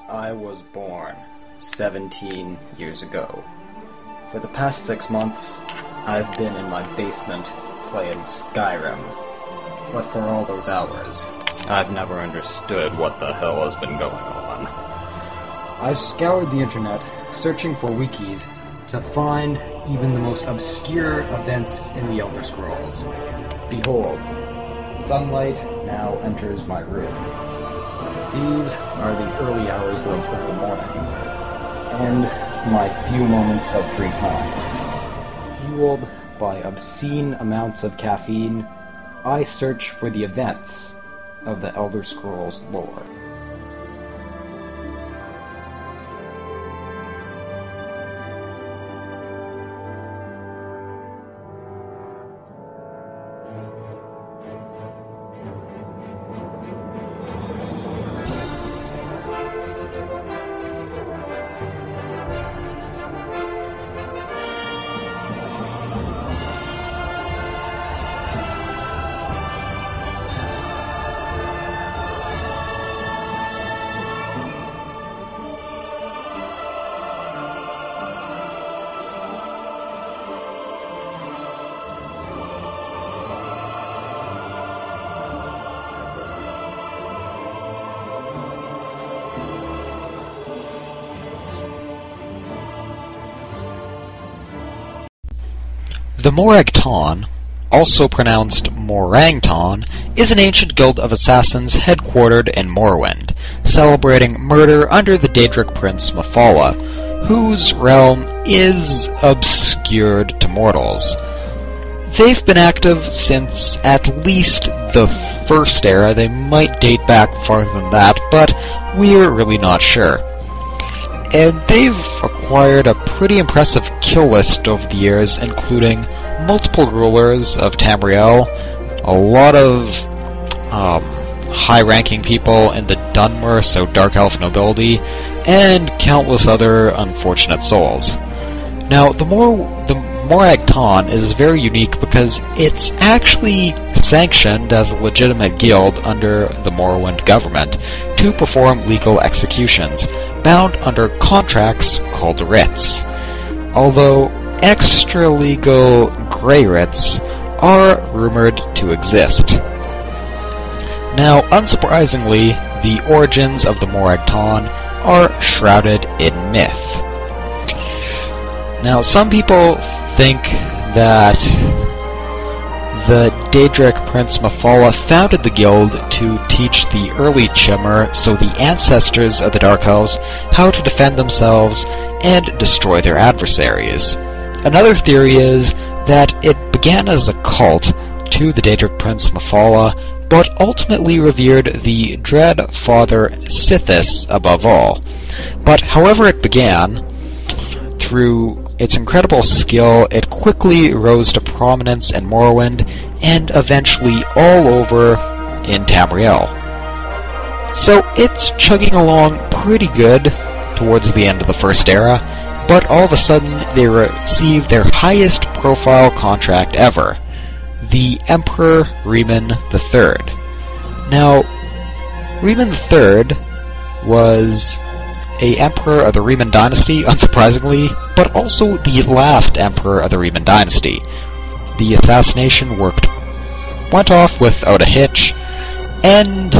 I was born 17 years ago. For the past 6 months, I've been in my basement playing Skyrim. But for all those hours, I've never understood what the hell has been going on. I scoured the internet, searching for wikis, to find even the most obscure events in the Elder Scrolls. Behold, sunlight now enters my room. These are the early hours of the morning, and my few moments of free time. Fueled by obscene amounts of caffeine, I search for the events of the Elder Scrolls lore. The Morag Tong, also pronounced Morag Tong, is an ancient guild of assassins headquartered in Morrowind, celebrating murder under the Daedric prince Mephala, whose realm is obscured to mortals. They've been active since at least the First Era. They might date back farther than that, but we're really not sure. And they've acquired a pretty impressive kill list over the years, including multiple rulers of Tamriel, a lot of high-ranking people in the Dunmer, so Dark Elf nobility, and countless other unfortunate souls. Now, the Morag Tong is very unique because it's actually sanctioned as a legitimate guild under the Morrowind government to perform legal executions, bound under contracts called writs, although extra-legal grey writs are rumored to exist. Now, unsurprisingly, the origins of the Morag Tong are shrouded in myth. Now, some people think that the Daedric prince Mephala founded the guild to teach the early Chimmer, so the ancestors of the Dark Elves, how to defend themselves and destroy their adversaries. Another theory is that it began as a cult to the Daedric prince Mephala, but ultimately revered the dread father Sithis above all. But however it began, through its incredible skill, it quickly rose to prominence in Morrowind, and eventually all over in Tamriel. So it's chugging along pretty good towards the end of the First Era, but all of a sudden they receive their highest profile contract ever, the Emperor Riemann III. Now, Riemann III was a emperor of the Riemann dynasty, unsurprisingly, but also the last emperor of the Riemann dynasty. The assassination went off without a hitch, and,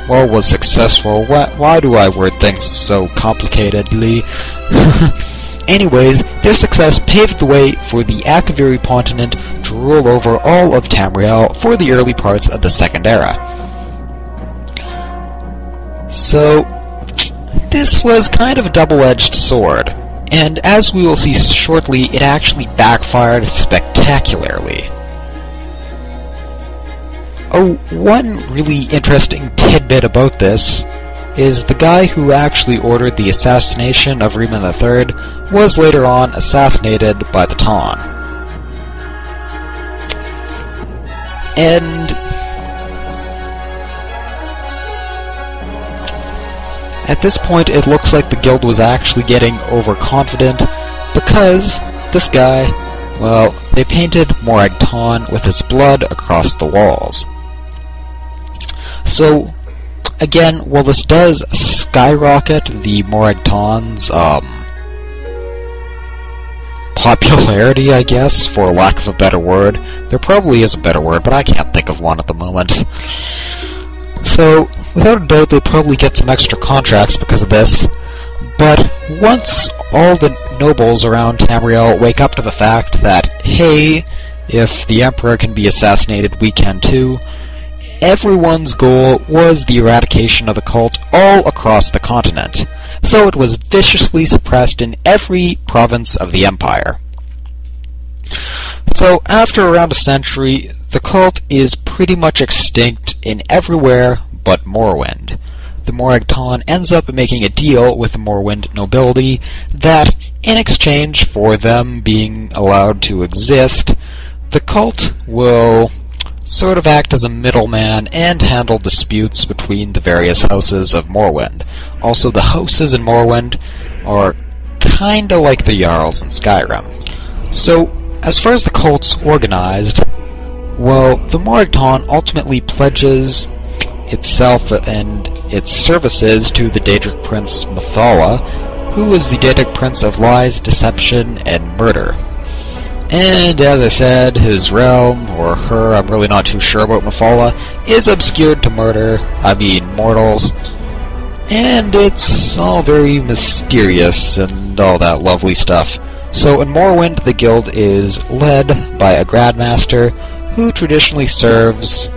well, was successful. Why do I word things so complicatedly? Anyways, their success paved the way for the Akaviri Pontinent to rule over all of Tamriel for the early parts of the Second Era. So, this was kind of a double-edged sword, and as we will see shortly, it actually backfired spectacularly. Oh, one really interesting tidbit about this is the guy who actually ordered the assassination of Riemann III was later on assassinated by the Tong. And at this point, it looks like the guild was actually getting overconfident, because this guy, well, they painted Morag Tong with his blood across the walls. So, Again, while this does skyrocket the Morag Tong's popularity, I guess, for lack of a better word. There probably is a better word, but I can't think of one at the moment. So, without a doubt, they'll probably get some extra contracts because of this. But once all the nobles around Tamriel wake up to the fact that, hey, if the Emperor can be assassinated, we can too, everyone's goal was the eradication of the cult all across the continent. So it was viciously suppressed in every province of the Empire. So after around a century, the cult is pretty much extinct in everywhere but Morrowind. The Morag Tong ends up making a deal with the Morrowind nobility that, in exchange for them being allowed to exist, the cult will sort of act as a middleman and handle disputes between the various houses of Morrowind. Also, the houses in Morrowind are kinda like the Jarls in Skyrim. So, as far as the cult's organized, well, the Morag Tong ultimately pledges itself and its services to the Daedric Prince Mathala, who is the Daedric Prince of lies, deception, and murder. And as I said, his realm, or her, I'm really not too sure about Mathala, is obscured to mortals, and it's all very mysterious and all that lovely stuff. So in Morrowind, the guild is led by a Grandmaster who traditionally serves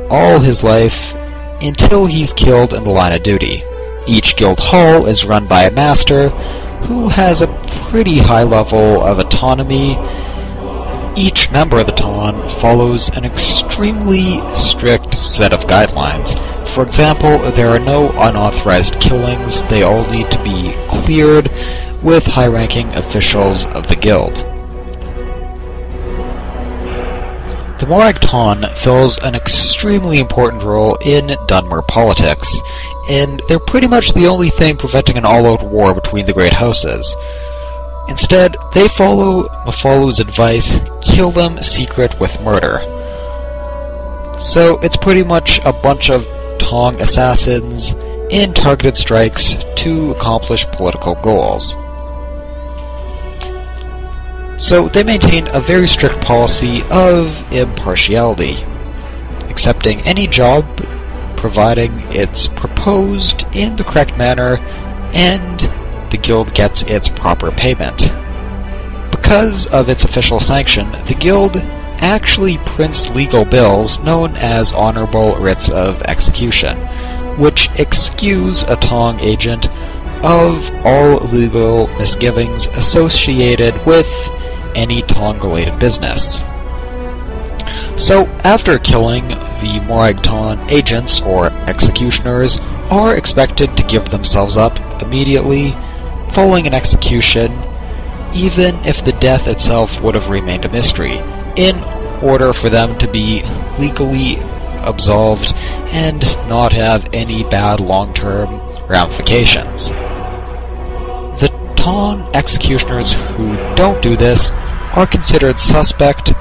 all his life until he's killed in the line of duty. Each guild hall is run by a master who has a pretty high level of autonomy. Each member of the Tong follows an extremely strict set of guidelines. For example, there are no unauthorized killings. They all need to be cleared with high-ranking officials of the guild. The Morag Tong fills an extremely important role in Dunmer politics, and they're pretty much the only thing preventing an all-out war between the great houses. Instead, they follow Mathalu's advice, kill them secret with murder. So it's pretty much a bunch of Tong assassins in targeted strikes to accomplish political goals. So they maintain a very strict policy of impartiality, accepting any job providing it's proposed in the correct manner and the guild gets its proper payment. Because of its official sanction, the guild actually prints legal bills known as honorable writs of execution, which excuse a Tong agent of all legal misgivings associated with any Tong-related business. So, after killing, the Morag Tong agents, or executioners, are expected to give themselves up immediately following an execution, even if the death itself would have remained a mystery, in order for them to be legally absolved and not have any bad long-term ramifications. The Tong executioners who don't do this are considered suspect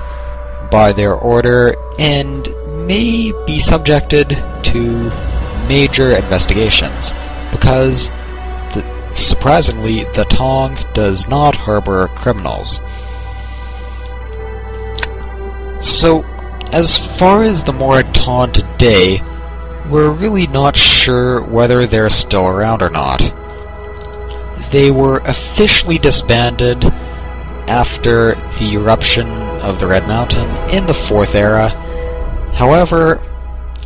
by their order and may be subjected to major investigations, because surprisingly, the Tong does not harbor criminals. So, as far as the Morag Tong today, we're really not sure whether they're still around or not. They were officially disbanded after the eruption of the Red Mountain in the 4th Era. However,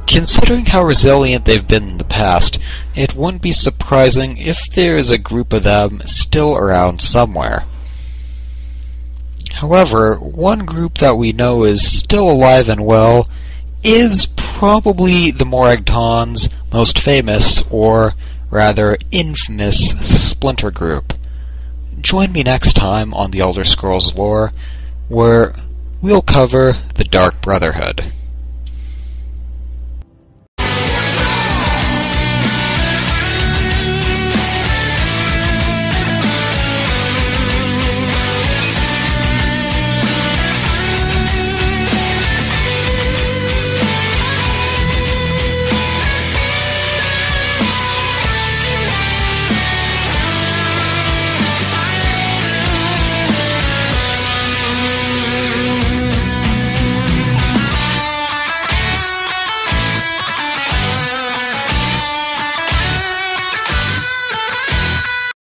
considering how resilient they've been in the past, it wouldn't be surprising if there's a group of them still around somewhere. However, one group that we know is still alive and well is probably the Morag Tong's most famous, or rather infamous, splinter group. Join me next time on the Elder Scrolls Lore, where we'll cover the Dark Brotherhood.